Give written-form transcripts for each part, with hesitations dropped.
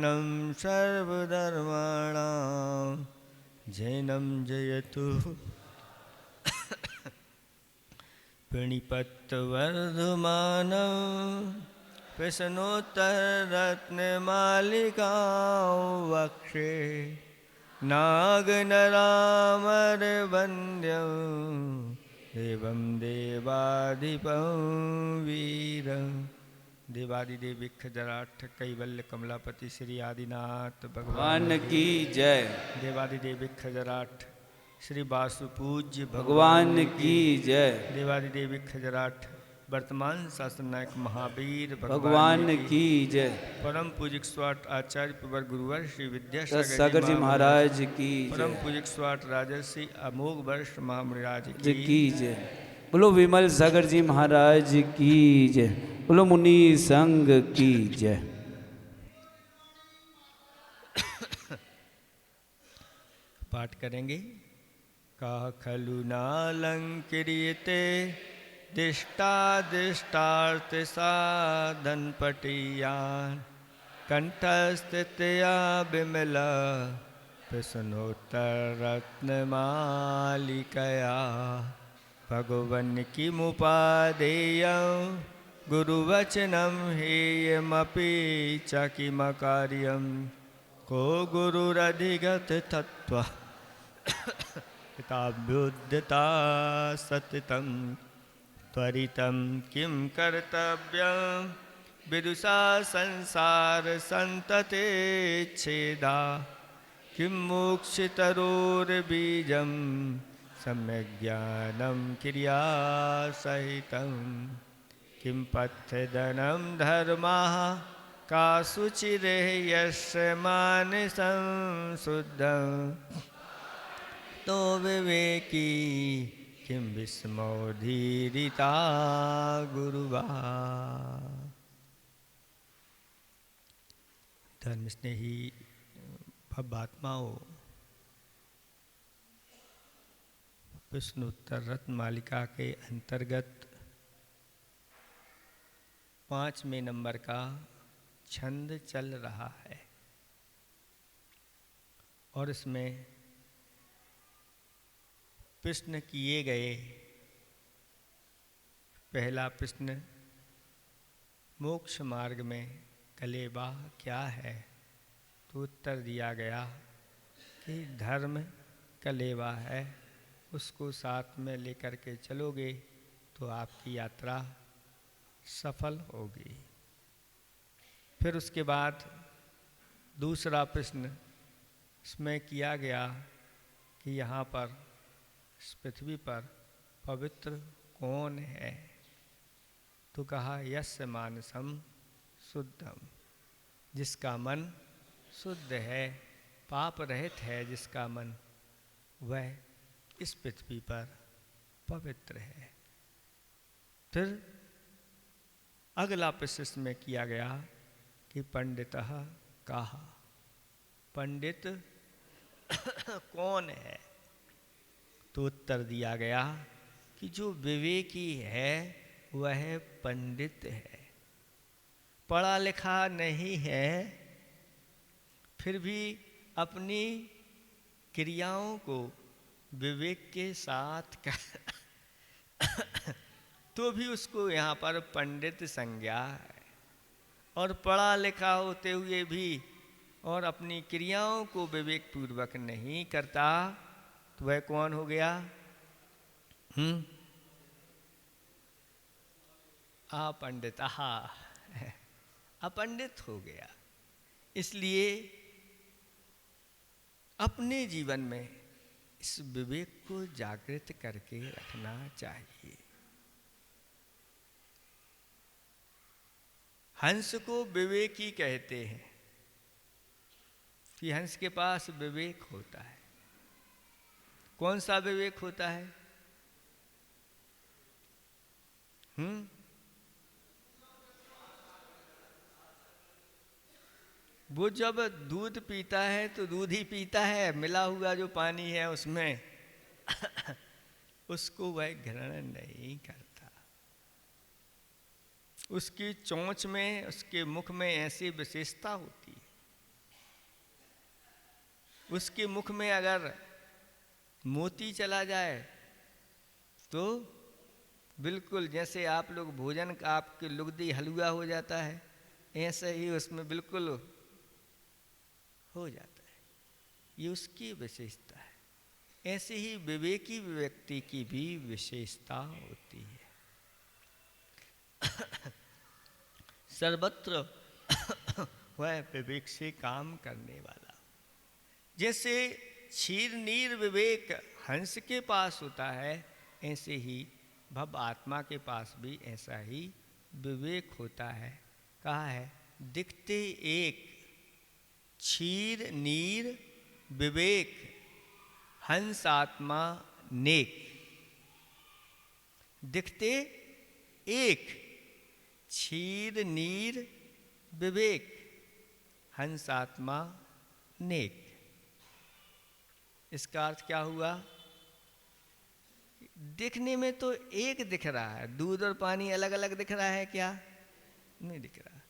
परित्राणं सर्वधर्माणां जैनं जयतु प्रणिपत्तवर्धमानं प्रश्नोत्तररत्नमालिकां वक्षे नागनरामरवन्द्यं देवं देवाधिपं वीरं देवादिदेव विख्जराठ कैवल्य कमलापति श्री आदिनाथ भगवान की जय। देवादिदेव विख्जराठ श्री वासुपूज्य भगवान की जय। देवादिदेव विख्जराठ वर्तमान शासन नायक महावीर भगवान की जय। परम पूजिक स्वाट आचार्य प्रवर गुरुवर श्री सागर जी महाराज की परम जय। पूजिक स्वाट राजर्षि अमोघ वर्ष महामुनिराज की जय। बोलो विमल सागर जी महाराज की जय। बोलो मुनि संघ की जय। पाठ करेंगे। का खलु नालंकृते दिष्टादिष्टार्थ साधन पटियान कंठस्थितया विमला प्रश्नोत्तर रत्नमालिकया भगवन की मुपादेयं गुरुवचनं हेयमपि च किमकार्यं को गुरुरधिगत तत्त्व पिताभ्युद्यता सततं त्वरितं किं कर्तव्यं विदुषा संसार संतते छेदा किं मोक्षतरोर्बीजं सम्यक् ज्ञानं क्रियासहितं किं पथ्यदनं धर्मः का शुचिरेः यस्य मानसं शुद्धं तो विवेकी किं विस्मोधीरिता गुरुवा। धर्म स्नेही भवात्माओं, प्रश्नोत्तर रत्नमालिका के अंतर्गत 5वें नंबर का छंद चल रहा है और इसमें प्रश्न किए गए। पहला प्रश्न, मोक्ष मार्ग में कलेवा क्या है? तो उत्तर दिया गया कि धर्म कलेवा है, उसको साथ में लेकर के चलोगे तो आपकी यात्रा सफल होगी। फिर उसके बाद दूसरा प्रश्न इसमें किया गया कि यहाँ पर इस पृथ्वी पर पवित्र कौन है? तो कहा यस्य मानसम शुद्धम, जिसका मन शुद्ध है, पाप रहित है, जिसका मन, वह इस पृथ्वी पर पवित्र है। फिर अगला प्रश्न में किया गया कि पंडितः कहा, पंडित कौन है? तो उत्तर दिया गया कि जो विवेकी है वह पंडित है। पढ़ा लिखा नहीं है, फिर भी अपनी क्रियाओं को विवेक के साथ कर तो भी उसको यहाँ पर पंडित संज्ञा है। और पढ़ा लिखा होते हुए भी और अपनी क्रियाओं को विवेक पूर्वक नहीं करता तो वह कौन हो गया? अपंडित, अपंडित हो गया। इसलिए अपने जीवन में इस विवेक को जागृत करके रखना चाहिए। हंस को विवेकी कहते हैं कि हंस के पास विवेक होता है। कौन सा विवेक होता है? वो जब दूध पीता है तो दूध ही पीता है, मिला हुआ जो पानी है उसमें उसको वह ग्रहण नहीं करता। उसकी चोंच में, उसके मुख में ऐसी विशेषता होती है उसके मुख में अगर मोती चला जाए तो बिल्कुल जैसे आप लोग भोजन का आपके लुगदी हलवा हो जाता है, ऐसे ही उसमें बिल्कुल हो जाता है। ये उसकी विशेषता है। ऐसे ही विवेकी व्यक्ति की भी विशेषता होती है। सर्वत्र वह विवेक से काम करने वाला। जैसे क्षीर नीर विवेक हंस के पास होता है, ऐसे ही भव आत्मा के पास भी ऐसा ही विवेक होता है। कहा है, दिखते एक क्षीर नीर विवेक हंस आत्मा नेक। दिखते एक क्षीर नीर विवेक हंस आत्मा नेक। इसका अर्थ क्या हुआ? दिखने में तो एक दिख रहा है, दूध और पानी अलग अलग दिख रहा है क्या? नहीं दिख रहा।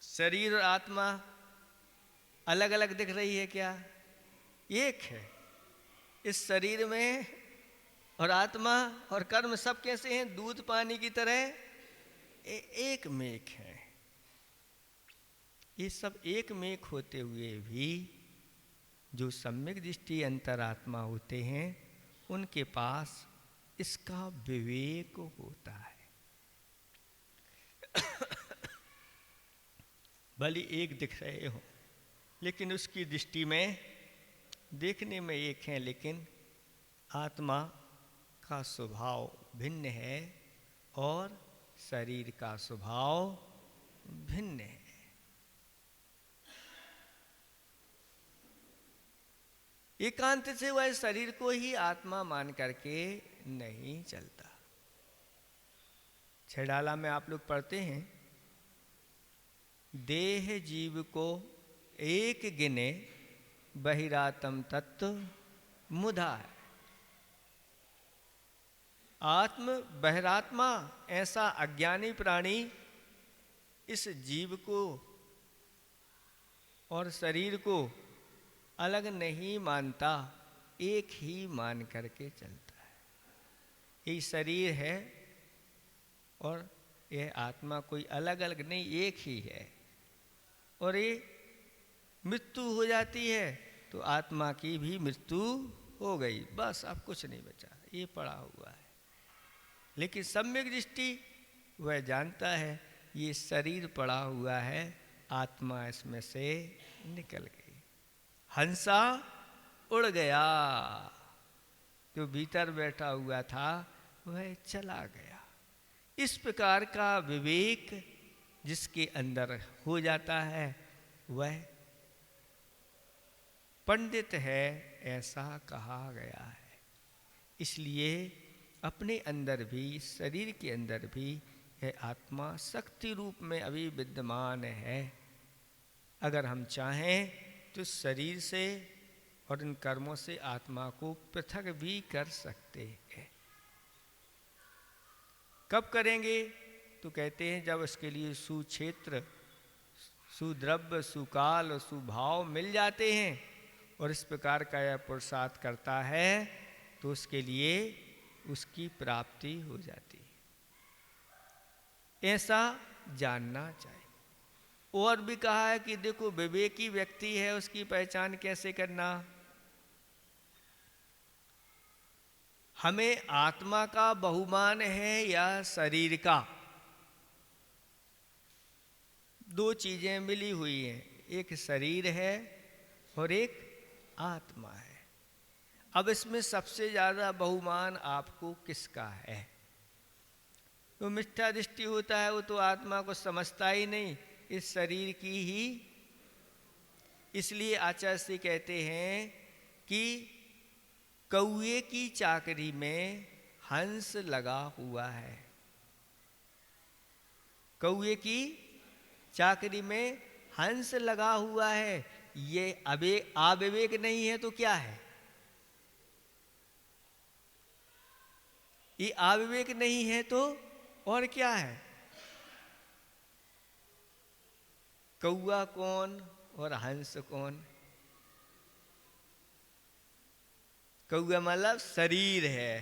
शरीर और आत्मा अलग अलग दिख रही है क्या? एक है। इस शरीर में और आत्मा और कर्म सब कैसे हैं? दूध पानी की तरह एक मेक है। ये सब एक मेक होते हुए भी जो सम्यक दृष्टि अंतरात्मा होते हैं, उनके पास इसका विवेक होता है। भले एक दिख रहे हो, लेकिन उसकी दृष्टि में देखने में एक है, लेकिन आत्मा का स्वभाव भिन्न है और शरीर का स्वभाव भिन्न है। एकांत से वह शरीर को ही आत्मा मान करके नहीं चलता। छेड़ाला में आप लोग पढ़ते हैं, देह जीव को एक गिने बहिरातम तत्व मुधा है। आत्म बहिरात्मा ऐसा अज्ञानी प्राणी इस जीव को और शरीर को अलग नहीं मानता, एक ही मान करके चलता है। ये शरीर है और यह आत्मा कोई अलग अलग नहीं, एक ही है। और ये मृत्यु हो जाती है तो आत्मा की भी मृत्यु हो गई, बस अब कुछ नहीं बचा, ये पड़ा हुआ है। लेकिन सम्यक दृष्टि वह जानता है ये शरीर पड़ा हुआ है, आत्मा इसमें से निकल गई। हंसा उड़ गया, जो भीतर बैठा हुआ था वह चला गया। इस प्रकार का विवेक जिसके अंदर हो जाता है वह पंडित है, ऐसा कहा गया है। इसलिए अपने अंदर भी, शरीर के अंदर भी यह आत्मा शक्ति रूप में अभी विद्यमान है। अगर हम चाहें तो शरीर से और इन कर्मों से आत्मा को पृथक भी कर सकते हैं। कब करेंगे? तो कहते हैं जब उसके लिए सुक्षेत्र, सुद्रव्य, सुकाल और सुभाव मिल जाते हैं और इस प्रकार का यह पुरुषार्थ करता है तो उसके लिए उसकी प्राप्ति हो जाती है। ऐसा जानना चाहिए। और भी कहा है कि देखो विवेकी व्यक्ति है, उसकी पहचान कैसे करना? हमें आत्मा का बहुमान है या शरीर का? दो चीजें मिली हुई हैं, एक शरीर है और एक आत्मा है। अब इसमें सबसे ज्यादा बहुमान आपको किसका है? तो मिथ्या दृष्टि होता है, वो तो आत्मा को समझता ही नहीं, इस शरीर की ही। इसलिए आचार्य श्री कहते हैं कि कौए की चाकरी में हंस लगा हुआ है। कौए की चाकरी में हंस लगा हुआ है, ये अविवेक नहीं है तो क्या है? ये अविवेक नहीं है तो और क्या है? कौआ कौन और हंस कौन? कौआ मतलब शरीर है।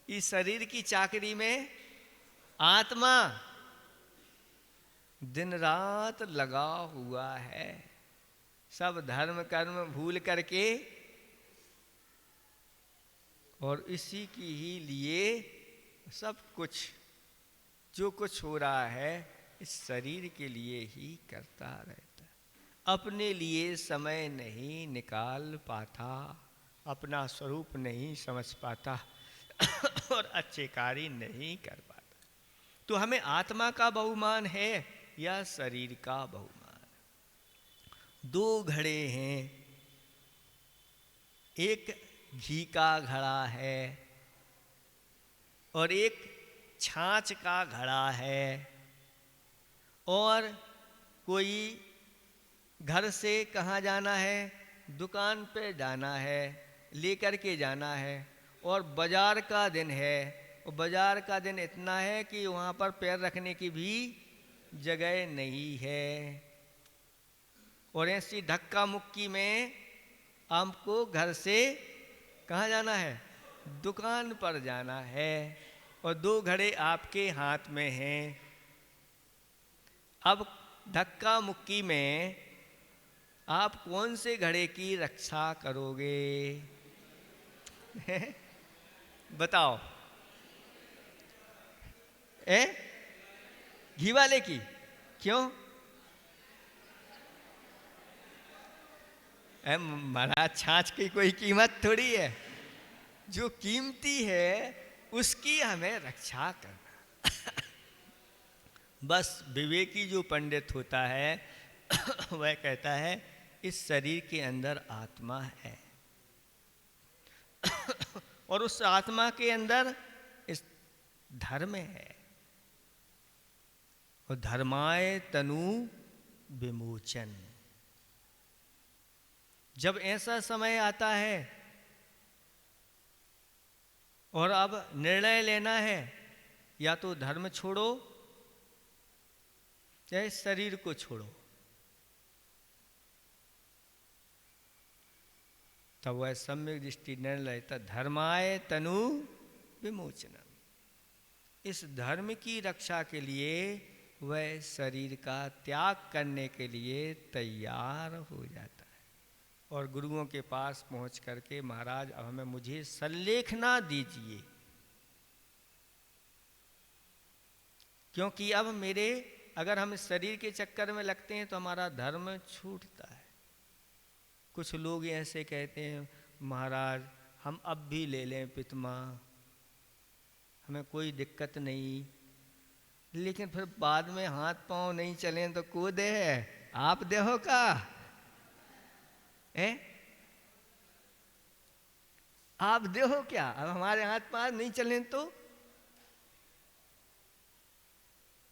इस शरीर की चाकरी में आत्मा दिन रात लगा हुआ है, सब धर्म कर्म भूल करके, और इसी की ही लिए सब कुछ जो कुछ हो रहा है इस शरीर के लिए ही करता रहता, अपने लिए समय नहीं निकाल पाता, अपना स्वरूप नहीं समझ पाता और अच्छे कार्य नहीं कर पाता। तो हमें आत्मा का बहुमान है या शरीर का बहुमान? दो घड़े हैं, एक घी का घड़ा है और एक छाछ का घड़ा है। और कोई घर से कहाँ जाना है, दुकान पे जाना है, लेकर के जाना है, और बाजार का दिन है, और बाजार का दिन इतना है कि वहाँ पर पैर रखने की भी जगह नहीं है, और ऐसी धक्का मुक्की में आपको घर से कहाँ जाना है, दुकान पर जाना है, और दो घड़े आपके हाथ में हैं। अब धक्का मुक्की में आप कौन से घड़े की रक्षा करोगे? बताओ। घी वाले की? क्यों? महाराज छाछ की कोई कीमत थोड़ी है, जो कीमती है उसकी हमें रक्षा करना। बस विवेकी जो पंडित होता है वह कहता है इस शरीर के अंदर आत्मा है और उस आत्मा के अंदर इस धर्म है, और धर्माय तनु विमोचन। जब ऐसा समय आता है और अब निर्णय लेना है, या तो धर्म छोड़ो या शरीर को छोड़ो, तब वह सम्यक दृष्टि निर्णय लेता, धर्माय तनु विमोचनम। इस धर्म की रक्षा के लिए वह शरीर का त्याग करने के लिए तैयार हो जाता है, और गुरुओं के पास पहुंच करके, महाराज अब हमें मुझे सल्लेखना दीजिए, क्योंकि अब मेरे, अगर हम शरीर के चक्कर में लगते हैं तो हमारा धर्म छूटता है। कुछ लोग ऐसे कहते हैं, महाराज हम अब भी ले लें पितमा, हमें कोई दिक्कत नहीं, लेकिन फिर बाद में हाथ पांव नहीं चलें तो को दे, आप देहो का है? आप देहो क्या? अब हमारे हाथ पांव नहीं चलें तो?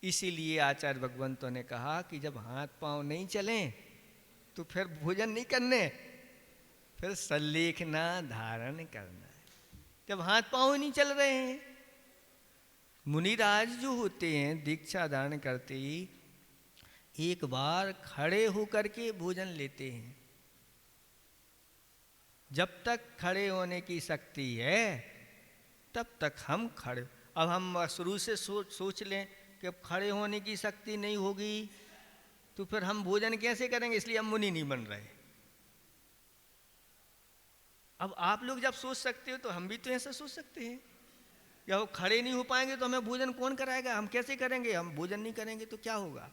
इसीलिए आचार्य भगवंतों ने कहा कि जब हाथ पांव नहीं चलें तो फिर भोजन नहीं करने, फिर सल्लेखना धारण करना है। जब हाथ पांव नहीं चल रहे हैं, मुनिराज जो होते हैं दीक्षा धारण करते ही एक बार खड़े होकर के भोजन लेते हैं। जब तक खड़े होने की शक्ति है तब तक हम खड़े। अब हम शुरू से सोच लें कि अब खड़े होने की शक्ति नहीं होगी तो फिर हम भोजन कैसे करेंगे, इसलिए हम मुनि नहीं बन रहे। अब आप लोग जब सोच सकते हो तो हम भी तो ऐसा सोच सकते हैं, या वो खड़े नहीं हो पाएंगे तो हमें भोजन कौन कराएगा, हम कैसे करेंगे, हम भोजन नहीं करेंगे तो क्या होगा?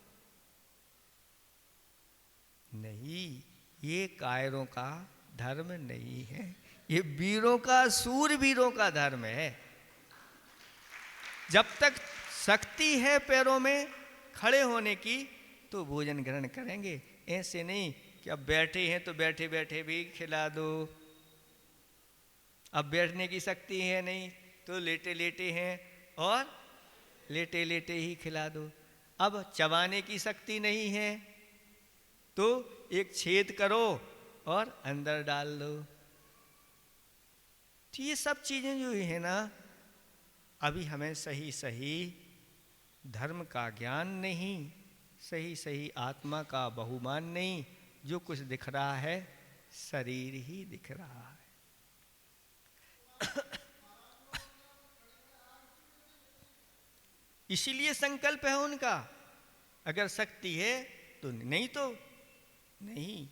नहीं, ये कायरों का धर्म नहीं है, ये वीरों का, सूरवीरों का धर्म है। जब तक शक्ति है पैरों में खड़े होने की तो भोजन ग्रहण करेंगे। ऐसे नहीं कि अब बैठे हैं तो बैठे बैठे भी खिला दो, अब बैठने की शक्ति है नहीं तो लेटे लेटे हैं और लेटे लेटे ही खिला दो, अब चबाने की शक्ति नहीं है तो एक छेद करो और अंदर डाल दो। तो ये सब चीजें जो है ना, अभी हमें सही सही धर्म का ज्ञान नहीं, सही सही आत्मा का बहुमान नहीं, जो कुछ दिख रहा है शरीर ही दिख रहा है। इसीलिए संकल्प है उनका। अगर शक्ति है तो नहीं तो नहीं,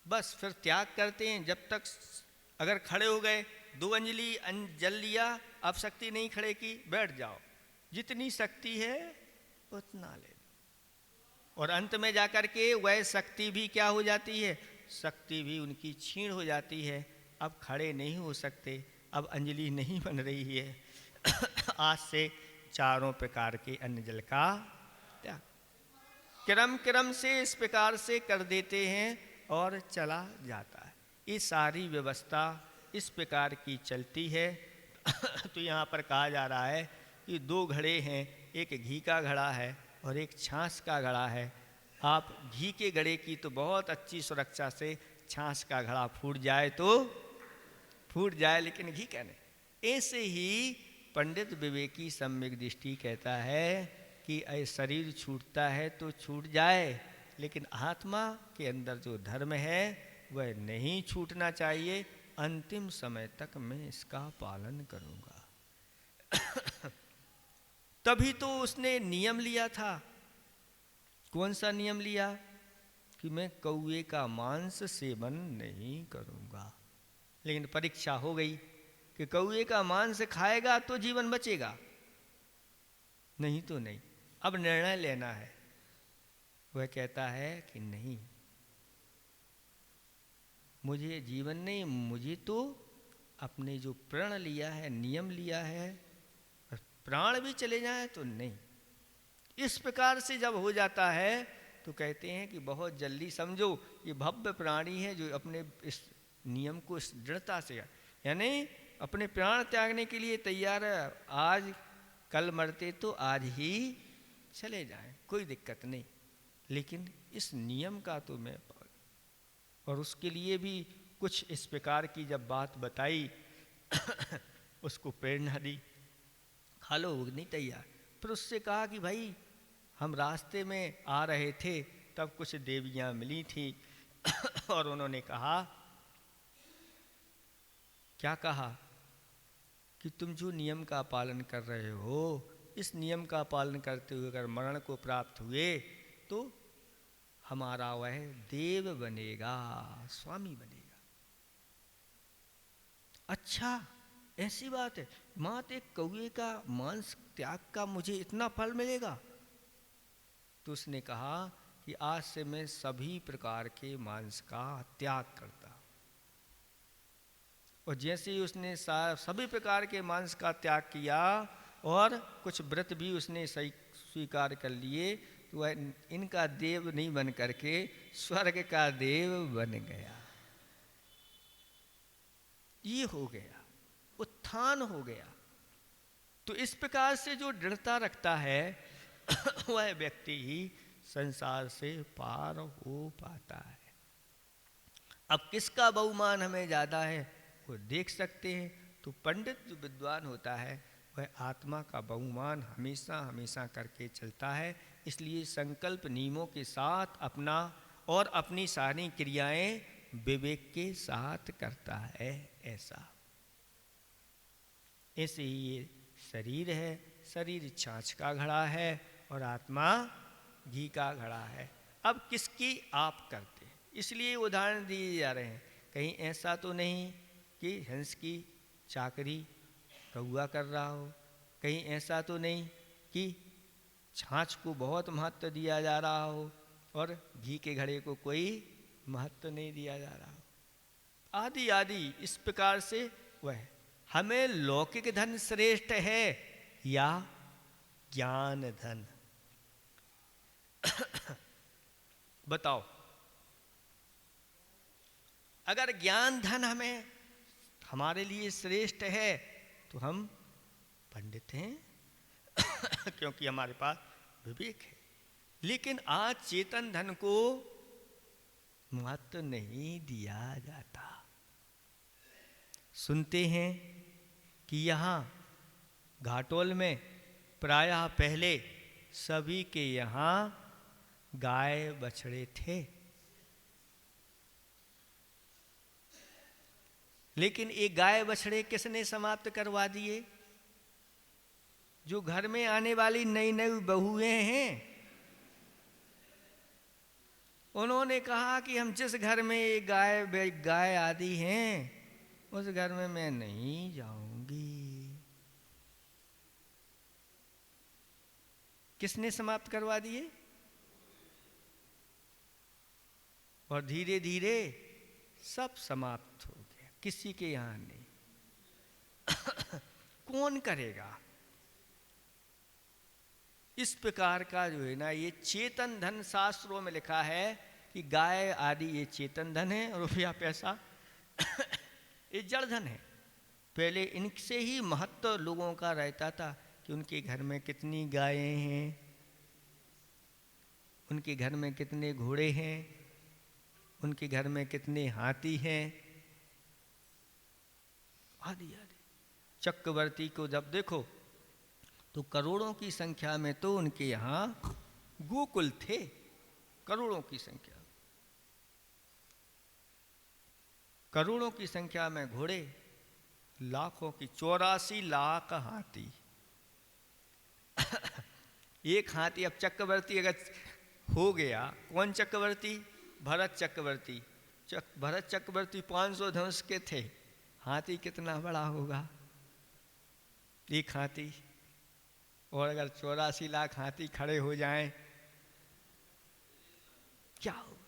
बस फिर त्याग करते हैं। जब तक अगर खड़े हो गए, 2 अंजलि जल लिया, अब शक्ति नहीं खड़े की, बैठ जाओ, जितनी शक्ति है उतना ले लो। और अंत में जाकर के वह शक्ति भी क्या हो जाती है, शक्ति भी उनकी क्षीण हो जाती है। अब खड़े नहीं हो सकते, अब अंजलि नहीं बन रही है। आज से चारों प्रकार के अन्न जल का त्याग क्रम क्रम से इस प्रकार से कर देते हैं और चला जाता है। ये सारी व्यवस्था इस प्रकार की चलती है। तो यहाँ पर कहा जा रहा है कि 2 घड़े हैं, एक घी का घड़ा है और एक छाछ का घड़ा है। आप घी के घड़े की तो बहुत अच्छी सुरक्षा से छाछ का घड़ा फूट जाए तो फूट जाए, लेकिन घी का नहीं। ऐसे ही पंडित विवेकी सम्यक दृष्टि कहता है कि शरीर छूटता है तो छूट जाए, लेकिन आत्मा के अंदर जो धर्म है वह नहीं छूटना चाहिए। अंतिम समय तक मैं इसका पालन करूंगा। तभी तो उसने नियम लिया था। कौन सा नियम लिया? कि मैं कौए का मांस सेवन नहीं करूंगा। लेकिन परीक्षा हो गई कि कौए का मांस खाएगा तो जीवन बचेगा, नहीं तो नहीं। अब निर्णय लेना है। वह कहता है कि नहीं, मुझे जीवन नहीं, मुझे तो अपने जो प्रण लिया है, नियम लिया है, प्राण भी चले जाए तो नहीं। इस प्रकार से जब हो जाता है तो कहते हैं कि बहुत जल्दी समझो ये भव्य प्राणी है जो अपने इस नियम को इस दृढ़ता से, यानी अपने प्राण त्यागने के लिए तैयार है। आज कल मरते तो आज ही चले जाएं, कोई दिक्कत नहीं, लेकिन इस नियम का तो मैं, और उसके लिए भी कुछ इस प्रकार की जब बात बताई उसको प्रेरणा दी, खा लो, वो नहीं तैयार। फिर उससे कहा कि भाई हम रास्ते में आ रहे थे तब कुछ देवियां मिली थी और उन्होंने कहा, क्या कहा कि तुम जो नियम का पालन कर रहे हो, इस नियम का पालन करते हुए अगर मरण को प्राप्त हुए तो हमारा वह देव बनेगा, स्वामी बनेगा। अच्छा, ऐसी बात है, मात्र एक कौए का मांस त्याग का मुझे इतना फल मिलेगा? तो उसने कहा कि आज से मैं सभी प्रकार के मांस का त्याग करता। और जैसे ही उसने सभी प्रकार के मांस का त्याग किया और कुछ व्रत भी उसने सही स्वीकार कर लिए, तो वह इनका देव नहीं बन करके स्वर्ग का देव बन गया। ये हो गया, उत्थान हो गया। तो इस प्रकार से जो दृढ़ता रखता है वह व्यक्ति ही संसार से पार हो पाता है। अब किसका बहुमान हमें ज़्यादा है वो देख सकते हैं। तो पंडित जो विद्वान होता है वह आत्मा का बहुमान हमेशा हमेशा करके चलता है। इसलिए संकल्प नियमों के साथ अपना और अपनी सारी क्रियाएं विवेक के साथ करता है। ऐसे ही ये शरीर है, शरीर छाछ का घड़ा है और आत्मा घी का घड़ा है। अब किसकी आप करते हैं, इसलिए उदाहरण दिए जा रहे हैं। कहीं ऐसा तो नहीं कि हंस की चाकरी कौआ कर रहा हो, कहीं ऐसा तो नहीं कि छाछ को बहुत महत्व दिया जा रहा हो और घी के घड़े को कोई महत्व नहीं दिया जा रहा हो, आदि आदि। इस प्रकार से वह हमें लौकिक धन श्रेष्ठ है या ज्ञान धन? बताओ, अगर ज्ञान धन हमें हमारे लिए श्रेष्ठ है तो हम पंडित हैं क्योंकि हमारे पास विवेक है। लेकिन आज चेतन धन को महत्व नहीं दिया जाता। सुनते हैं कि यहाँ घाटोल में प्रायः पहले सभी के यहाँ गाय बछड़े थे। लेकिन एक गाय बछड़े किसने समाप्त करवा दिए? जो घर में आने वाली नई नई बहुएं हैं, उन्होंने कहा कि हम जिस घर में ये गाय आदि हैं, उस घर में मैं नहीं जाऊंगी। किसने समाप्त करवा दिए? और धीरे धीरे सब समाप्त हो गया, किसी के यहां नहीं। कौन करेगा? इस प्रकार का जो है ना, ये चेतन धन शास्त्रों में लिखा है कि गाय आदि ये चेतन धन है, रुपया पैसा ये जड़ धन है। पहले इनसे ही महत्व लोगों का रहता था कि उनके घर में कितनी गायें हैं, उनके घर में कितने घोड़े हैं, उनके घर में कितने हाथी हैं, आदि आदि। चक्रवर्ती को जब देखो तो करोड़ों की संख्या में तो उनके यहाँ गोकुल थे, करोड़ों की संख्या, करोड़ों की संख्या में घोड़े, लाखों की 84 लाख हाथी। एक हाथी, अब चक्रवर्ती अगर हो गया, कौन चक्रवर्ती? भरत चक्रवर्ती। भरत चक्रवर्ती 500 धनुष के थे, हाथी कितना बड़ा होगा? एक हाथी। और अगर 84 लाख हाथी खड़े हो जाएं, क्या होगा?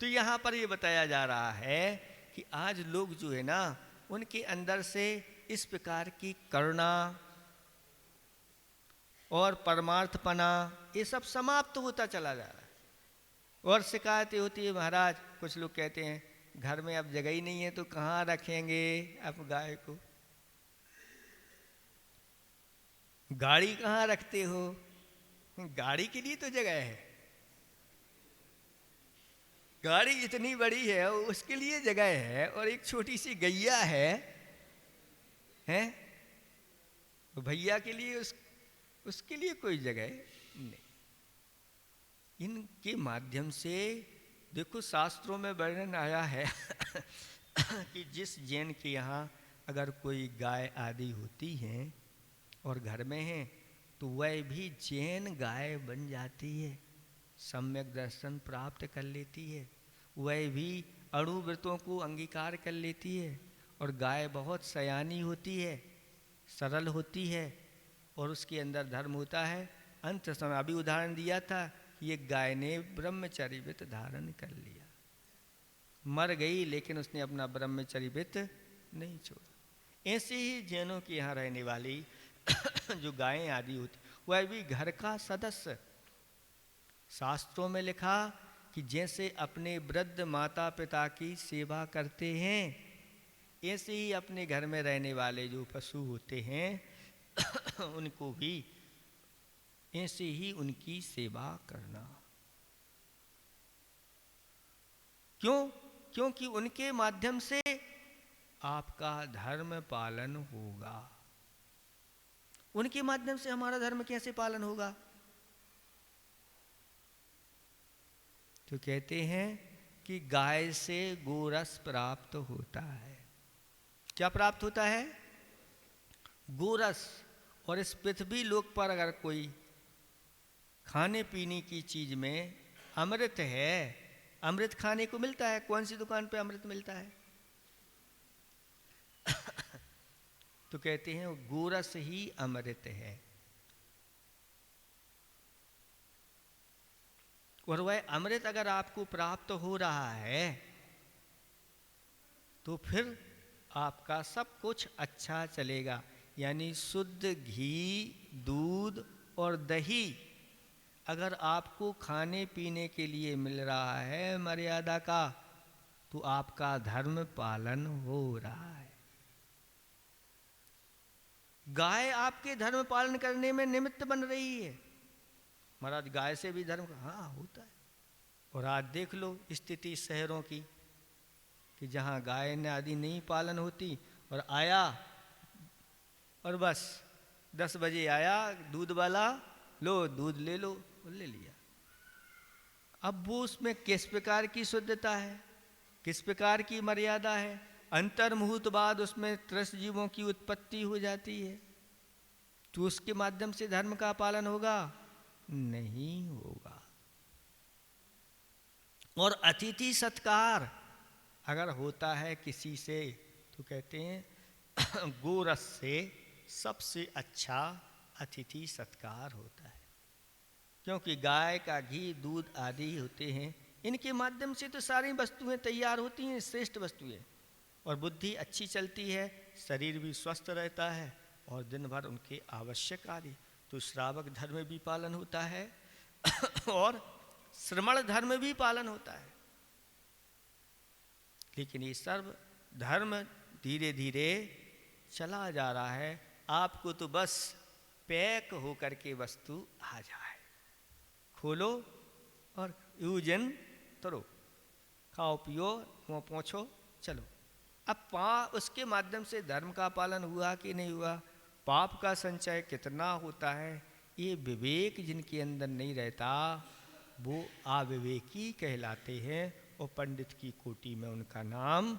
तो यहां पर ये बताया जा रहा है कि आज लोग जो है ना, उनके अंदर से इस प्रकार की करुणा और परमार्थपना ये सब समाप्त होता चला जा रहा है। और शिकायतें होती है, महाराज कुछ लोग कहते हैं घर में अब जगह ही नहीं है तो कहाँ रखेंगे अब गाय को, गाड़ी कहाँ रखते हो? गाड़ी के लिए तो जगह है, गाड़ी इतनी बड़ी है उसके लिए जगह है, और एक छोटी सी गैया है भैया के लिए उसके लिए कोई जगह नहीं। इनके माध्यम से देखो शास्त्रों में वर्णन आया है कि जिस जैन के यहाँ अगर कोई गाय आदि होती हैं और घर में है तो वह भी जैन गाय बन जाती है, सम्यक दर्शन प्राप्त कर लेती है, वह भी अणुव्रतों को अंगीकार कर लेती है, और गाय बहुत सयानी होती है, सरल होती है, और उसके अंदर धर्म होता है। अंत समय अभी उदाहरण दिया था, ये गाय ने ब्रह्मचर्य व्रत धारण कर लिया, मर गई लेकिन उसने अपना ब्रह्मचर्य व्रत नहीं छोड़ा। ऐसे ही जैनों के यहाँ रहने वाली जो गायें आदि होती, वह भी घर का सदस्य। शास्त्रों में लिखा कि जैसे अपने वृद्ध माता पिता की सेवा करते हैं, ऐसे ही अपने घर में रहने वाले जो पशु होते हैं उनको भी ऐसे ही उनकी सेवा करना। क्यों? क्योंकि उनके माध्यम से आपका धर्म पालन होगा। उनके माध्यम से हमारा धर्म कैसे पालन होगा? तो कहते हैं कि गाय से गोरस प्राप्त होता है। क्या प्राप्त होता है? गोरस। और इस पृथ्वी लोक पर अगर कोई खाने पीने की चीज में अमृत है, अमृत खाने को मिलता है, कौन सी दुकान पे अमृत मिलता है? तो कहते हैं गोरस ही अमृत है। और वह अमृत अगर आपको प्राप्त हो रहा है तो फिर आपका सब कुछ अच्छा चलेगा। यानी शुद्ध घी, दूध और दही अगर आपको खाने पीने के लिए मिल रहा है मर्यादा का, तो आपका धर्म पालन हो रहा है। गाय आपके धर्म पालन करने में निमित्त बन रही है। महाराज गाय से भी धर्म, हाँ होता है। और आज देख लो स्थिति शहरों की कि जहाँ गाय ने आदि नहीं पालन होती, और आया और बस 10 बजे आया दूध वाला, लो दूध ले लो, ले लिया। अब वो उसमें किस प्रकार की शुद्धता है, किस प्रकार की मर्यादा है। अंतर्मुहूर्त बाद उसमें त्रस्त जीवों की उत्पत्ति हो जाती है, तो उसके माध्यम से धर्म का पालन होगा? नहीं होगा। और अतिथि सत्कार अगर होता है किसी से, तो कहते हैं गोरस से सबसे अच्छा अतिथि सत्कार होता है, क्योंकि गाय का घी, दूध आदि होते हैं, इनके माध्यम से तो सारी वस्तुएं तैयार होती हैं, श्रेष्ठ वस्तुएं, और बुद्धि अच्छी चलती है, शरीर भी स्वस्थ रहता है, और दिन भर उनके आवश्यक कार्य, तो श्रावक धर्म भी पालन होता है और श्रमण धर्म भी पालन होता है। लेकिन ये सर्व धर्म धीरे धीरे चला जा रहा है। आपको तो बस पैक होकर के वस्तु आ जाए, खोलो और यूजन करो, खाओ पियो, मुँह पोंछो, चलो। अब उसके माध्यम से धर्म का पालन हुआ कि नहीं हुआ, पाप का संचय कितना होता है, ये विवेक जिनके अंदर नहीं रहता वो अविवेकी कहलाते हैं, और पंडित की कोटि में उनका नाम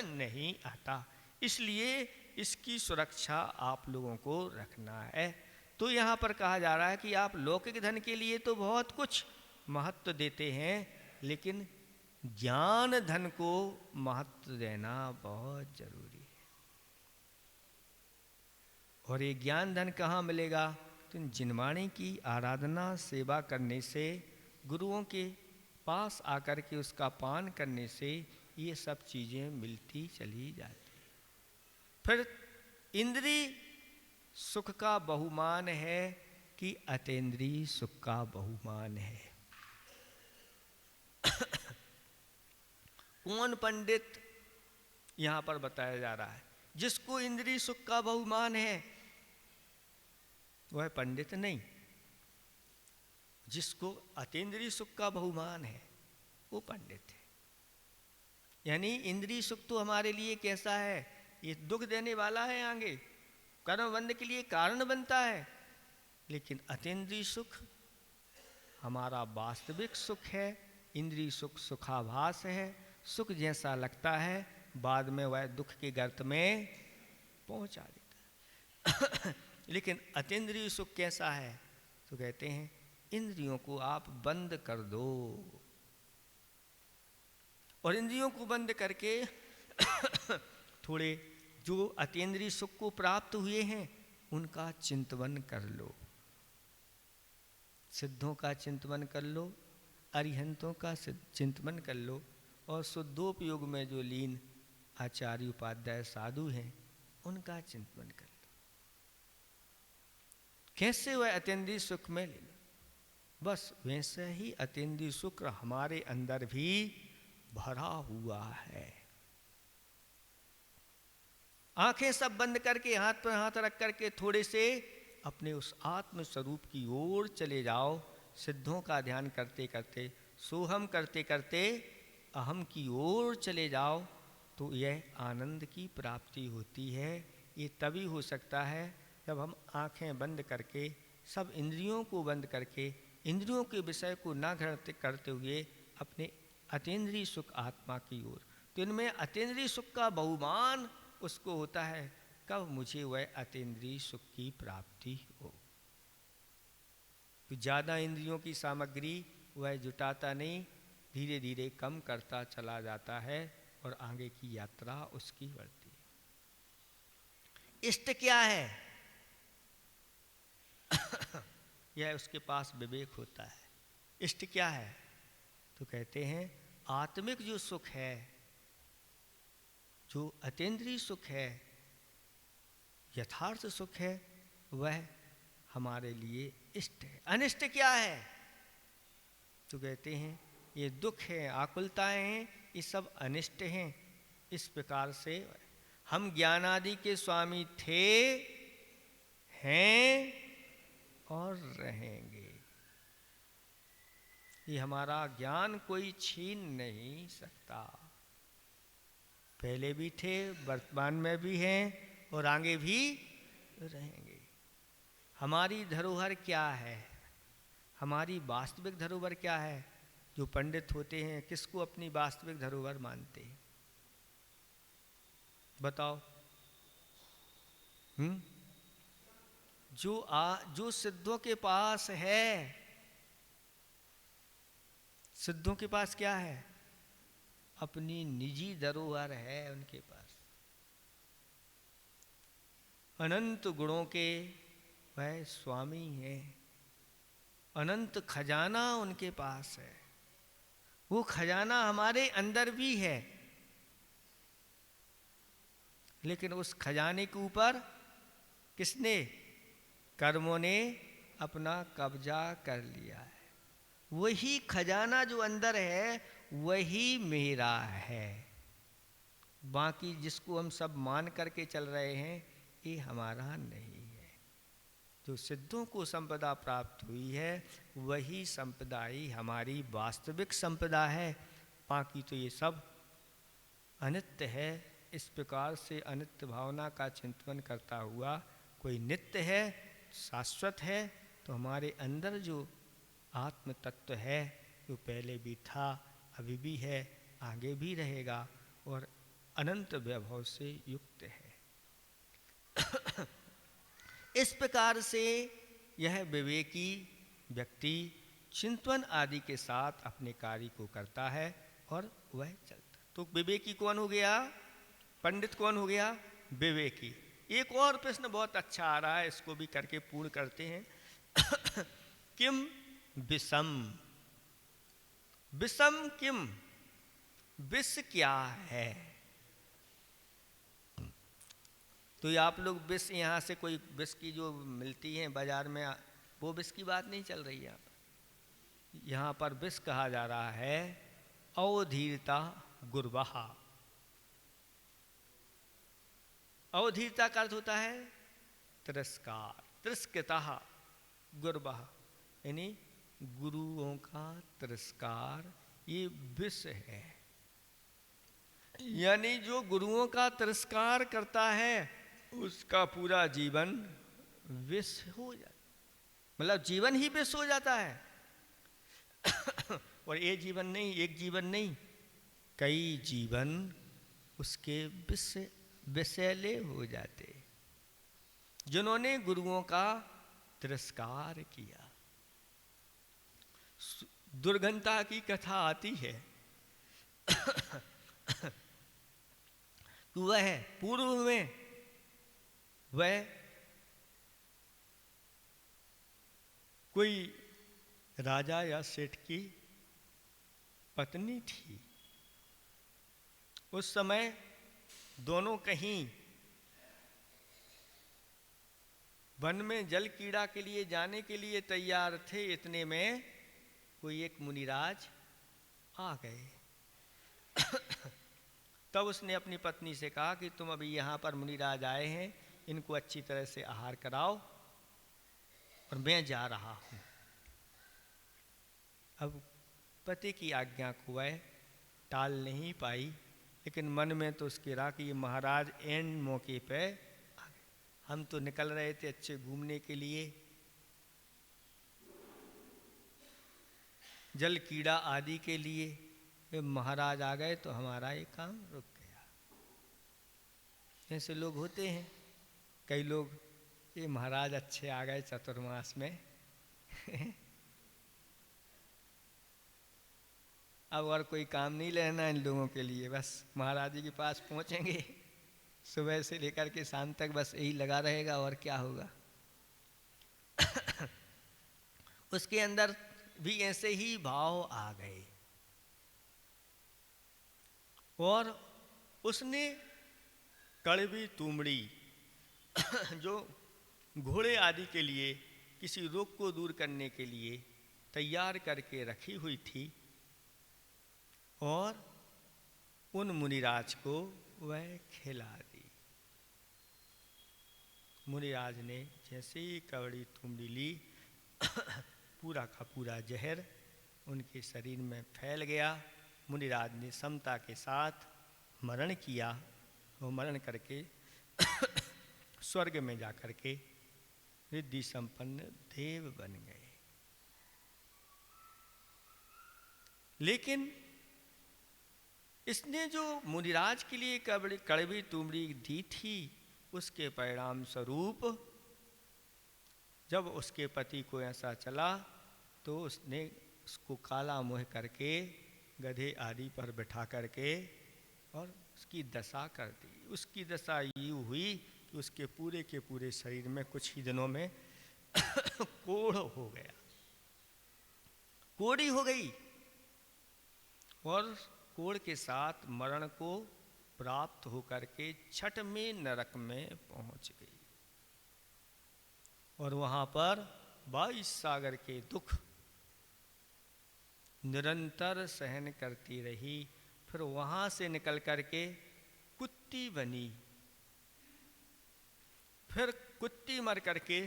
नहीं आता। इसलिए इसकी सुरक्षा आप लोगों को रखना है। तो यहाँ पर कहा जा रहा है कि आप लौकिक धन के लिए तो बहुत कुछ महत्व देते हैं, लेकिन ज्ञान धन को महत्व देना बहुत जरूरी है। और ये ज्ञान धन कहाँ मिलेगा? तो जिनवाणी की आराधना सेवा करने से, गुरुओं के पास आकर के उसका पान करने से ये सब चीज़ें मिलती चली जाती। फिर इंद्रिय सुख का बहुमान है कि अतीन्द्रिय सुख का बहुमान है? कौन पंडित यहाँ पर बताया जा रहा है? जिसको इंद्रिय सुख का बहुमान है वह पंडित नहीं, जिसको अतीन्द्रिय सुख का बहुमान है वो पंडित है। यानी इंद्रिय सुख तो हमारे लिए कैसा है, ये दुख देने वाला है, आगे कर्म बंध के लिए कारण बनता है, लेकिन अतीन्द्रिय सुख हमारा वास्तविक सुख है। इंद्रिय सुख सुखाभास है, सुख जैसा लगता है, बाद में वह दुख के गर्त में पहुंचा देता है। लेकिन अतीन्द्रिय सुख कैसा है? तो कहते हैं इंद्रियों को आप बंद कर दो, और इंद्रियों को बंद करके थोड़े जो अतीन्द्रिय सुख को प्राप्त हुए हैं उनका चिंतन कर लो। सिद्धों का चिंतन कर लो, अरिहंतों का चिंतन कर लो, और शुद्धोपयोग में जो लीन आचार्य उपाध्याय साधु हैं उनका चिंतन कर लो। कैसे वह अतीन्द्रिय सुख में ले लो, बस वैसे ही अतीन्द्रिय सुख हमारे अंदर भी भरा हुआ है। आंखें सब बंद करके, हाथ पर हाथ रख करके थोड़े से अपने उस आत्म स्वरूप की ओर चले जाओ। सिद्धों का ध्यान करते करते, सोहम करते करते अहम की ओर चले जाओ, तो यह आनंद की प्राप्ति होती है। ये तभी हो सकता है जब हम आंखें बंद करके, सब इंद्रियों को बंद करके, इंद्रियों के विषय को ना ग्रहण करते हुए अपने अतीन्द्रिय सुख आत्मा की ओर। तो इनमें अतीन्द्रिय सुख का बहुमान उसको होता है कब मुझे वह अतीन्द्रिय सुख की प्राप्ति हो। तो ज़्यादा इंद्रियों की सामग्री वह जुटाता नहीं, धीरे धीरे कम करता चला जाता है, और आगे की यात्रा उसकी बढ़ती है। इष्ट क्या है? यह उसके पास विवेक होता है। इष्ट क्या है? तो कहते हैं आत्मिक जो सुख है, जो अतीन्द्रिय सुख है, यथार्थ सुख है, वह हमारे लिए इष्ट है। अनिष्ट क्या है? तो कहते हैं ये दुख है, आकुलताएं हैं, ये सब अनिष्ट हैं। इस प्रकार से हम ज्ञानादि के स्वामी थे, हैं और रहेंगे। ये हमारा ज्ञान कोई छीन नहीं सकता। पहले भी थे, वर्तमान में भी हैं, और आगे भी रहेंगे। हमारी धरोहर क्या है? हमारी वास्तविक धरोहर क्या है? जो पंडित होते हैं किसको अपनी वास्तविक धरोहर मानते हैं? बताओ। जो सिद्धों के पास है, सिद्धों के पास क्या है? अपनी निजी धरोहर है उनके पास, अनंत गुणों के वह स्वामी हैं, अनंत खजाना उनके पास है। वो खजाना हमारे अंदर भी है, लेकिन उस खजाने के ऊपर किसने? कर्मों ने अपना कब्जा कर लिया है। वही खजाना जो अंदर है वही मेरा है, बाकी जिसको हम सब मान करके चल रहे हैं ये हमारा नहीं है। जो सिद्धों को संपदा प्राप्त हुई है वही संपदा ही हमारी वास्तविक संपदा है, बाकी तो ये सब अनित्य है। इस प्रकार से अनित्य भावना का चिंतन करता हुआ, कोई नित्य है, शाश्वत है, तो हमारे अंदर जो आत्म तत्व है जो पहले भी था, अभी भी है, आगे भी रहेगा और अनंत वैभव से युक्त है। इस प्रकार से यह विवेकी व्यक्ति चिंतन आदि के साथ अपने कार्य को करता है और वह चलता। तो विवेकी कौन हो गया? पंडित कौन हो गया? विवेकी। एक और प्रश्न बहुत अच्छा आ रहा है, इसको भी करके पूर्ण करते हैं। किम विषम? विषम किम? विष क्या है? तो ये आप लोग विष, यहाँ से कोई विष की जो मिलती है बाजार में, वो विष की बात नहीं चल रही है। यहाँ पर विष कहा जा रहा है अवधीरता गुरबहा। अवधीरता का अर्थ होता है तिरस्कार, तिरस्कृतः गुरबहा, यानी गुरुओं का तिरस्कार, ये विष है। यानी जो गुरुओं का तिरस्कार करता है उसका पूरा जीवन विष हो जाता, मतलब जीवन ही विष हो जाता है। और ये जीवन नहीं, एक जीवन नहीं, कई जीवन उसके विषैले हो जाते, जिन्होंने गुरुओं का तिरस्कार किया। दुर्गंधा की कथा आती है। वह पूर्व में वह कोई राजा या सेठ की पत्नी थी। उस समय दोनों कहीं वन में जल कीड़ा के लिए जाने के लिए तैयार थे। इतने में कोई एक मुनिराज आ गए। तब उसने अपनी पत्नी से कहा कि तुम अभी यहाँ पर मुनिराज आए हैं, इनको अच्छी तरह से आहार कराओ और मैं जा रहा हूँ। अब पति की आज्ञा को वह टाल नहीं पाई, लेकिन मन में तो उसके रहा कि ये महाराज एंड मौके पे आ गए। हम तो निकल रहे थे अच्छे घूमने के लिए, जल कीड़ा आदि के लिए, महाराज आ गए तो हमारा ये काम रुक गया। ऐसे लोग होते हैं, कई लोग, ये महाराज अच्छे आ गए चतुर्मास में। अब और कोई काम नहीं लेना इन लोगों के लिए, बस महाराज जी के पास पहुंचेंगे, सुबह से लेकर के शाम तक बस यही लगा रहेगा, और क्या होगा। उसके अंदर भी ऐसे ही भाव आ गए और उसने कड़वी तुमड़ी जो घोड़े आदि के लिए किसी रोग को दूर करने के लिए तैयार करके रखी हुई थी, और उन मुनिराज को वह खिला दी। मुनिराज ने जैसे ही कड़वी तुमड़ी ली, पूरा का पूरा जहर उनके शरीर में फैल गया। मुनिराज ने समता के साथ मरण किया। वो मरण करके स्वर्ग में जाकर के रिद्धि संपन्न देव बन गए। लेकिन इसने जो मुनिराज के लिए कड़वी तुमड़ी दी थी, उसके परिणाम स्वरूप जब उसके पति को ऐसा चला तो उसने उसको काला मुँह करके गधे आदि पर बिठा करके और उसकी दशा कर दी। उसकी दशा यूँ हुई कि उसके पूरे के पूरे शरीर में कुछ ही दिनों में कोढ़ हो गया, कोढ़ी हो गई और कोढ़ के साथ मरण को प्राप्त होकर के छठवें नरक में पहुंच गई और वहां पर 22 सागर के दुख निरंतर सहन करती रही। फिर वहां से निकल करके कुत्ती बनी, फिर कुत्ती मर करके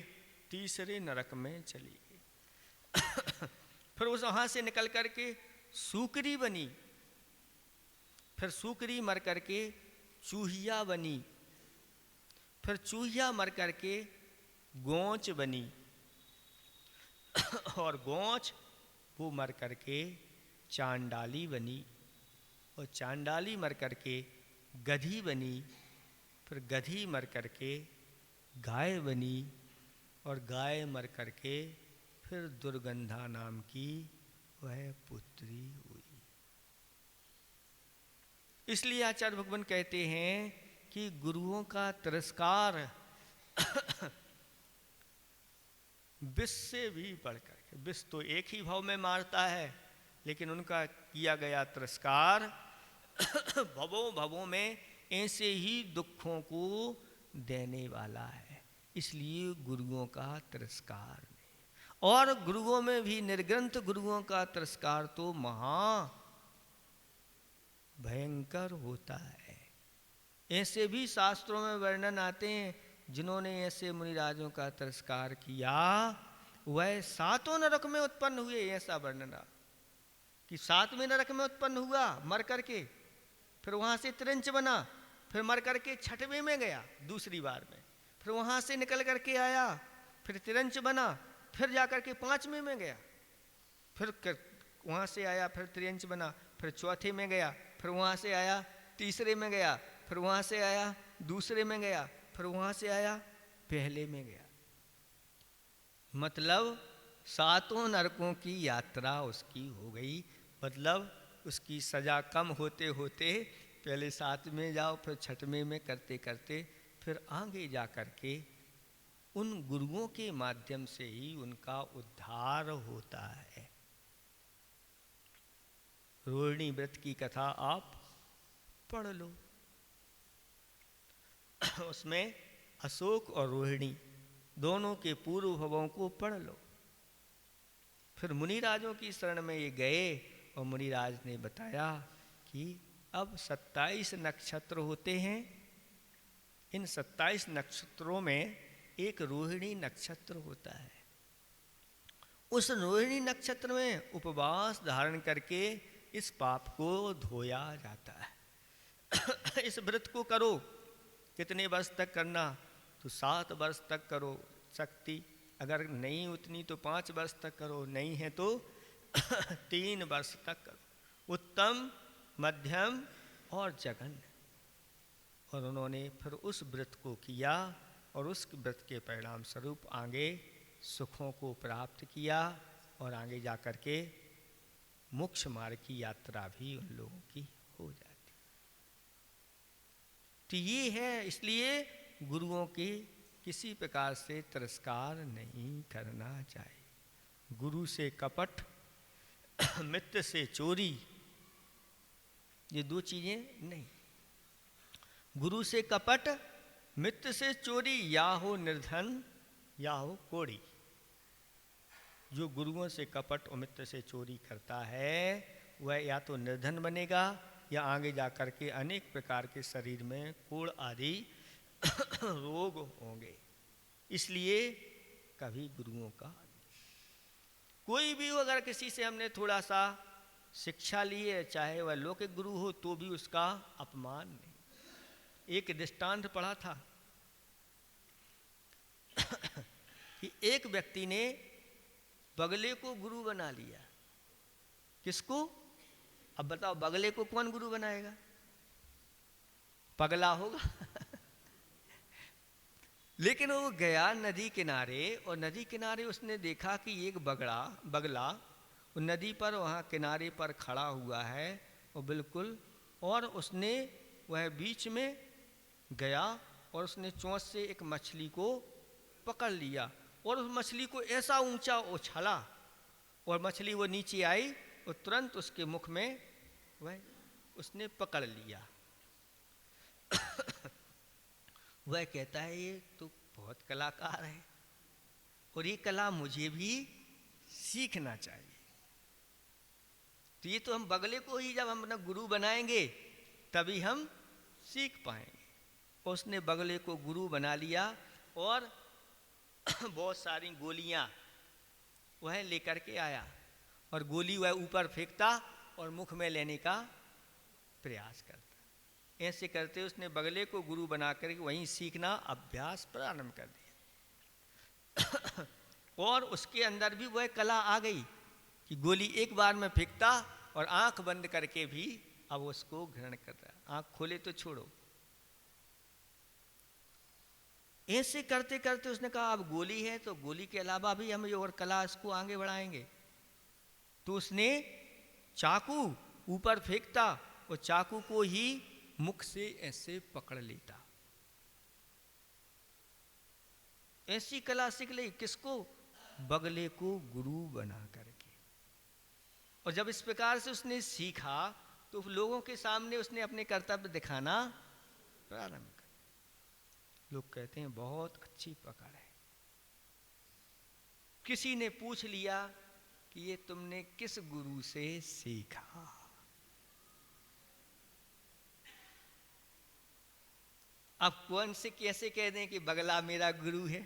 तीसरे नरक में चली गई। फिर उस वहां से निकल करके सूकरी बनी, फिर सूकरी मर करके चूहिया बनी, फिर चूहिया मर करके गोंच बनी और गोंच वो मर करके चांडाली बनी और चांडाली मर करके गधी बनी, फिर गधी मर करके गाय बनी और गाय मर करके फिर दुर्गंधा नाम की वह पुत्री हुई। इसलिए आचार्य भगवान कहते हैं कि गुरुओं का तिरस्कार विष से भी बढ़कर के, विष तो एक ही भाव में मारता है, लेकिन उनका किया गया तिरस्कार भवों भवों में ऐसे ही दुखों को देने वाला है। इसलिए गुरुओं का तिरस्कार नहीं। और गुरुओं में भी निर्ग्रंथ गुरुओं का तिरस्कार तो महा भयंकर होता है। ऐसे भी शास्त्रों में वर्णन आते हैं, जिन्होंने ऐसे मुनिराजों का तिरस्कार किया वह सातों नरक में उत्पन्न हुए। ऐसा वर्णन कि सातवें नरक में उत्पन्न हुआ मर करके, फिर वहां से त्रिंच बना, फिर मर करके छठवें में गया दूसरी बार में, फिर वहां से निकल करके आया, फिर त्रिंच बना, फिर जाकर के पांचवें में गया, फिर वहां से आया, फिर त्रिंच बना, फिर चौथे में गया, फिर वहां से आया तीसरे में गया, फिर वहां से आया दूसरे में गया, फिर वहां से आया पहले में गया। मतलब सातों नरकों की यात्रा उसकी हो गई। मतलब उसकी सजा कम होते होते पहले सातवें जाओ, फिर छठवें में करते करते फिर आगे जा कर के उन गुरुओं के माध्यम से ही उनका उद्धार होता है। रोहिणी व्रत की कथा आप पढ़ लो, उसमें अशोक और रोहिणी दोनों के पूर्व भवों को पढ़ लो। फिर मुनिराजों की शरण में ये गए और मुनिराज ने बताया कि अब 27 नक्षत्र होते हैं, इन 27 नक्षत्रों में एक रोहिणी नक्षत्र होता है। उस रोहिणी नक्षत्र में उपवास धारण करके इस पाप को धोया जाता है। इस व्रत को करो, कितने वर्ष तक करना, तो 7 वर्ष तक करो शक्ति, अगर नहीं उतनी तो 5 वर्ष तक करो, नहीं है तो 3 वर्ष तक करो, उत्तम मध्यम और जघन्य। और उन्होंने फिर उस व्रत को किया और उस व्रत के परिणाम स्वरूप आगे सुखों को प्राप्त किया और आगे जा कर के मोक्ष मार्ग की यात्रा भी उन लोगों की हो जाती। तो ये है, इसलिए गुरुओं के किसी प्रकार से तिरस्कार नहीं करना चाहिए। गुरु से कपट, मित्र से चोरी, ये 2 चीजें नहीं। गुरु से कपट, मित्र से चोरी, या हो निर्धन या हो कोढ़ी। जो गुरुओं से कपट और मित्र से चोरी करता है वह या तो निर्धन बनेगा या आगे जा कर के अनेक प्रकार के शरीर में कोढ़ आदि रोग होंगे। इसलिए कभी गुरुओं का, कोई भी हो, अगर किसी से हमने थोड़ा सा शिक्षा ली है, चाहे वह लौकिक गुरु हो, तो भी उसका अपमान नहीं। एक दृष्टांत पढ़ा था कि एक व्यक्ति ने बगले को गुरु बना लिया। किसको? अब बताओ बगले को कौन गुरु बनाएगा? पगला होगा। लेकिन वो गया नदी किनारे, और नदी किनारे उसने देखा कि एक बगला वो नदी पर वहाँ किनारे पर खड़ा हुआ है, और बिल्कुल, और उसने वह बीच में गया और उसने चोंच से एक मछली को पकड़ लिया, और उस मछली को ऐसा ऊंचा उछाला और मछली वो नीचे आई और तुरंत उसके मुख में वह उसने पकड़ लिया। वह कहता है ये तो बहुत कलाकार है, और ये कला मुझे भी सीखना चाहिए। तो ये तो हम बगले को ही जब हम अपना गुरु बनाएंगे तभी हम सीख पाएंगे। उसने बगले को गुरु बना लिया और बहुत सारी गोलियां वह लेकर के आया, और गोली वह ऊपर फेंकता और मुख में लेने का प्रयास करता। ऐसे करते उसने बगले को गुरु बनाकर वहीं सीखना अभ्यास प्रारंभ कर दिया। और उसके अंदर भी वह कला आ गई कि गोली एक बार में फेंकता और आंख बंद करके भी अब उसको ग्रहण करता। आंख खोले तो छोड़ो। ऐसे करते करते उसने कहा अब गोली है तो गोली के अलावा भी हम ये और कला इसको आगे बढ़ाएंगे। तो उसने चाकू ऊपर फेंकता और चाकू को ही मुख से ऐसे पकड़ लेता। ऐसी कला सीख ली किसको? बगले को गुरु बना करके। और जब इस प्रकार से उसने सीखा तो लोगों के सामने उसने अपने कर्तव्य दिखाना प्रारंभ कर। लोग कहते हैं बहुत अच्छी पकड़ है। किसी ने पूछ लिया कि ये तुमने किस गुरु से सीखा? अब कौन से कैसे कह दें कि बगला मेरा गुरु है?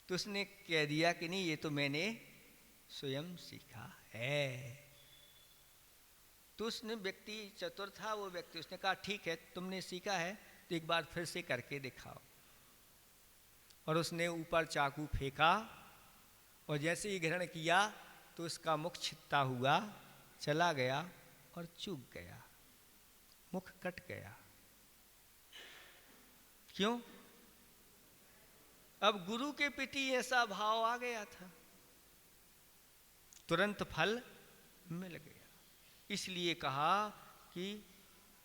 तो उसने कह दिया कि नहीं ये तो मैंने स्वयं सीखा है। तो उसने व्यक्ति चतुर था वो व्यक्ति, उसने कहा ठीक है तुमने सीखा है तो एक बार फिर से करके दिखाओ। और उसने ऊपर चाकू फेंका और जैसे ही ग्रहण किया तो उसका मुख छित्ता हुआ चला गया और चूक गया, मुख कट गया। क्यों? अब गुरु के प्रति ऐसा भाव आ गया था, तुरंत फल मिल गया। इसलिए कहा कि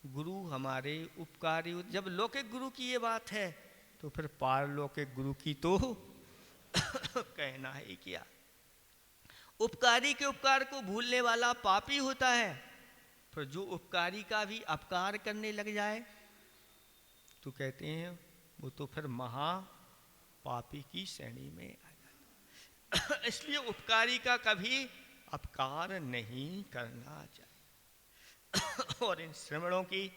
गुरु हमारे उपकारी। जब लौकिक गुरु की ये बात है तो फिर पारलौकिक गुरु की तो कहना ही क्या। उपकारी के उपकार को भूलने वाला पापी होता है, पर जो उपकारी का भी अपकार करने लग जाए तो कहते हैं वो तो फिर महा पापी की श्रेणी में आ जाता। इसलिए उपकारी का कभी अपकार नहीं करना चाहिए। और इन श्रमणों की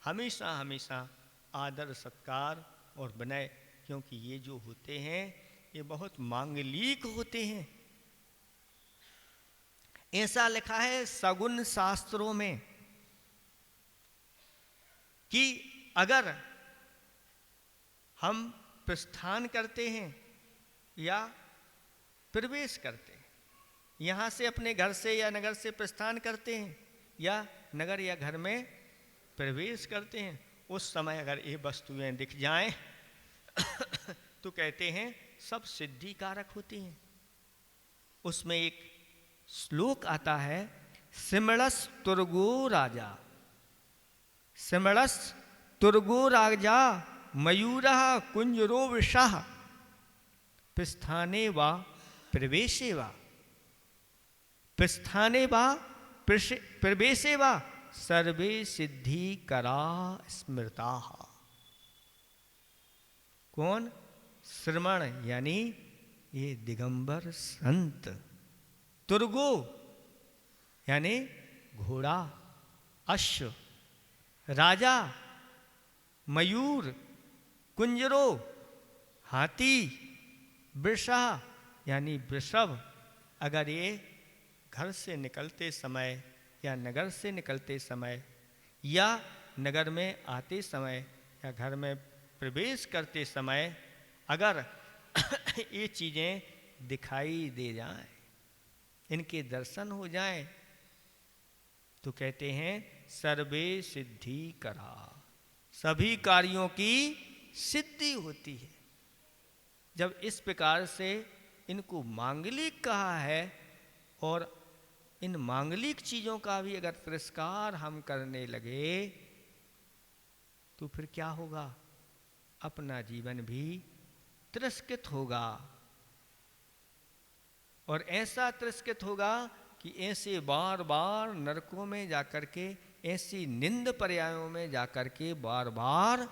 हमेशा हमेशा आदर सत्कार और विनय, क्योंकि ये जो होते हैं ये बहुत मांगलिक होते हैं। ऐसा लिखा है सगुन शास्त्रों में कि अगर हम प्रस्थान करते हैं या प्रवेश करते हैं, यहाँ से अपने घर से या नगर से प्रस्थान करते हैं या नगर या घर में प्रवेश करते हैं, उस समय अगर ये वस्तुएं दिख जाएं तो कहते हैं सब सिद्धि कारक होती हैं। उसमें एक श्लोक आता है, सिमड़स तुर्गो राजा, सिमड़स तुर्गो राजा मयूरः कुंजरो विशाह प्रस्थाने वा प्रवेशे वा, प्रस्थाने वा प्रवेशे वा सर्वे सिद्धि करा स्मृता। कौन? श्रमण यानी ये दिगंबर संत, तुर्गो यानी घोड़ा अश्व, राजा मयूर, कुंजरो हाथी, वृषा यानी वृषभ, अगर ये घर से निकलते समय या नगर से निकलते समय या नगर में आते समय या घर में प्रवेश करते समय अगर ये चीज़ें दिखाई दे जाएं, इनके दर्शन हो जाएं, तो कहते हैं सर्वे सिद्धि करा, सभी कार्यों की सिद्धि होती है। जब इस प्रकार से इनको मांगलिक कहा है, और इन मांगलिक चीजों का भी अगर तिरस्कार हम करने लगे तो फिर क्या होगा? अपना जीवन भी तिरस्कृत होगा, और ऐसा तिरस्कृत होगा कि ऐसे बार बार नरकों में जाकर के, ऐसी निंद पर्यायों में जाकर के बार बार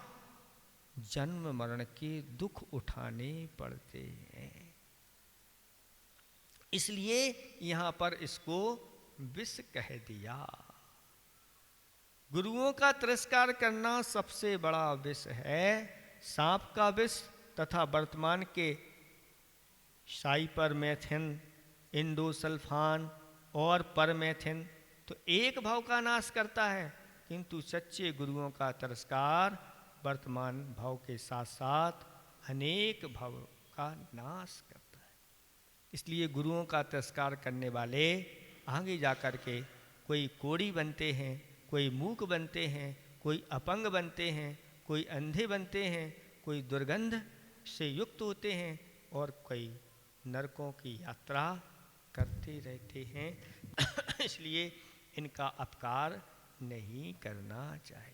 जन्म मरण के दुख उठाने पड़ते हैं। इसलिए यहां पर इसको विष कह दिया। गुरुओं का तिरस्कार करना सबसे बड़ा विष है। सांप का विष तथा वर्तमान के साइपरमेथिन, इंडोसल्फान और परमेथिन तो एक भाव का नाश करता है, किंतु सच्चे गुरुओं का तिरस्कार वर्तमान भाव के साथ साथ अनेक भाव का नाश करता है। इसलिए गुरुओं का तिरस्कार करने वाले आगे जाकर के कोई कोढ़ी बनते हैं, कोई मूक बनते हैं, कोई अपंग बनते हैं, कोई अंधे बनते हैं, कोई दुर्गंध से युक्त होते हैं, और कोई नरकों की यात्रा करते रहते हैं। इसलिए इनका अपकार नहीं करना चाहिए,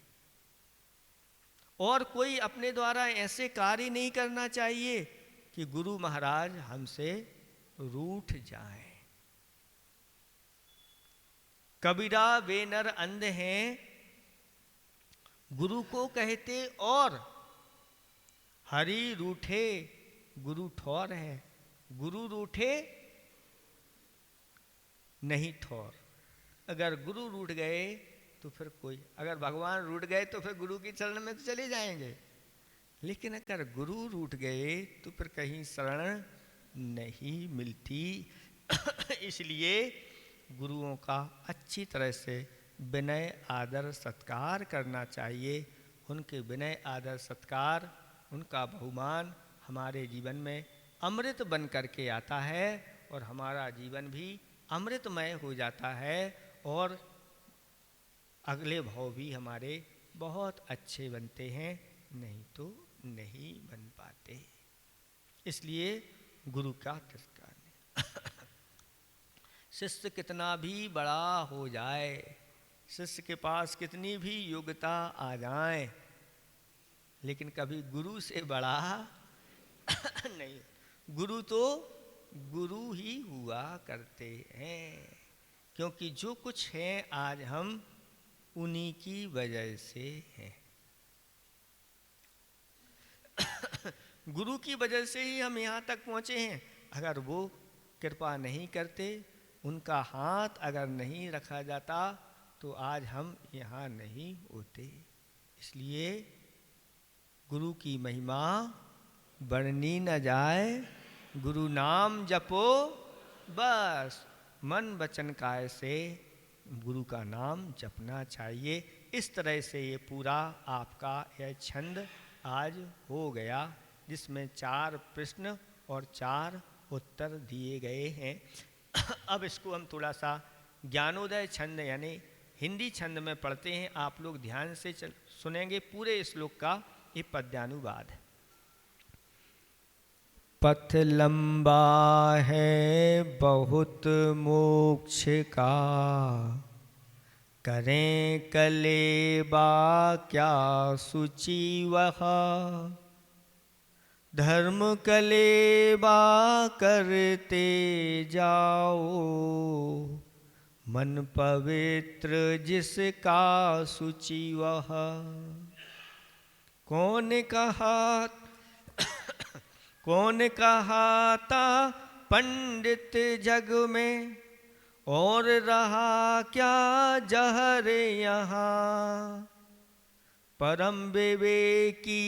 और कोई अपने द्वारा ऐसे कार्य नहीं करना चाहिए कि गुरु महाराज हमसे रूठ जाएं। कबीरा वे नर अंध हैं गुरु को कहते, और हरि रूठे गुरु ठौर है। गुरु रूठे नहीं ठौर। अगर गुरु रूठ गए तो फिर कोई, अगर भगवान रूठ गए तो फिर गुरु की शरण में तो चले जाएंगे, लेकिन अगर गुरु रूठ गए तो फिर कहीं शरण नहीं मिलती। इसलिए गुरुओं का अच्छी तरह से विनय आदर सत्कार करना चाहिए। उनके विनय आदर सत्कार, उनका बहुमान हमारे जीवन में अमृत बन करके आता है, और हमारा जीवन भी अमृतमय हो जाता है, और अगले भाव भी हमारे बहुत अच्छे बनते हैं, नहीं तो नहीं बन पाते। इसलिए गुरु का तिरस्कार नहीं। शिष्य कितना भी बड़ा हो जाए, शिष्य के पास कितनी भी योग्यता आ जाए, लेकिन कभी गुरु से बड़ा नहीं। गुरु तो गुरु ही हुआ करते हैं, क्योंकि जो कुछ है आज हम उन्हीं की वजह से हैं। गुरु की वजह से ही हम यहाँ तक पहुँचे हैं। अगर वो कृपा नहीं करते, उनका हाथ अगर नहीं रखा जाता, तो आज हम यहाँ नहीं होते। इसलिए गुरु की महिमा वर्णी न जाए, गुरु नाम जपो बस, मन वचन काय से गुरु का नाम जपना चाहिए। इस तरह से ये पूरा आपका यह छंद आज हो गया, जिसमें 4 प्रश्न और 4 उत्तर दिए गए हैं। अब इसको हम थोड़ा सा ज्ञानोदय छंद यानी हिंदी छंद में पढ़ते हैं। आप लोग ध्यान से सुनेंगे पूरे श्लोक का ये पद्यानुवाद है। पथ लंबा है बहुत मोक्ष का, करें कलेबा क्या सुचि वह, धर्म कलेबा करते जाओ, मन पवित्र जिसका सुचि वह। कौन कहाता पंडित जग में, और रहा क्या जहर यहाँ, परम विवेकी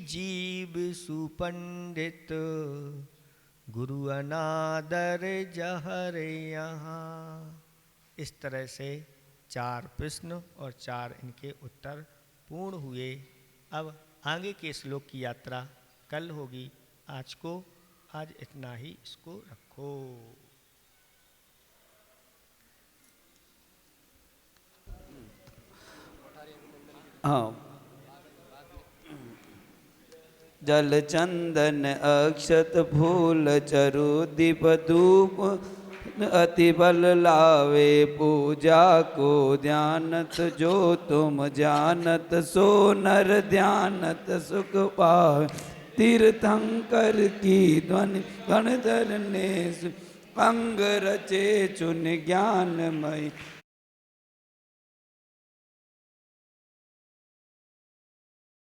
जीव सुपंडित, गुरु अनादर जहर यहाँ। इस तरह से 4 प्रश्न और 4 इनके उत्तर पूर्ण हुए। अब आगे के श्लोक की यात्रा कल होगी। आज इतना ही इसको रखो। हाँ, जल चंदन अक्षत फूल चरु दीप धूप अति बल लावे पूजा को ध्यानत जो तुम जानत सो नर ध्यानत सुख पावे तीर्थंकर की ध्वनि गण धरने अंग रचे चुन ज्ञानमय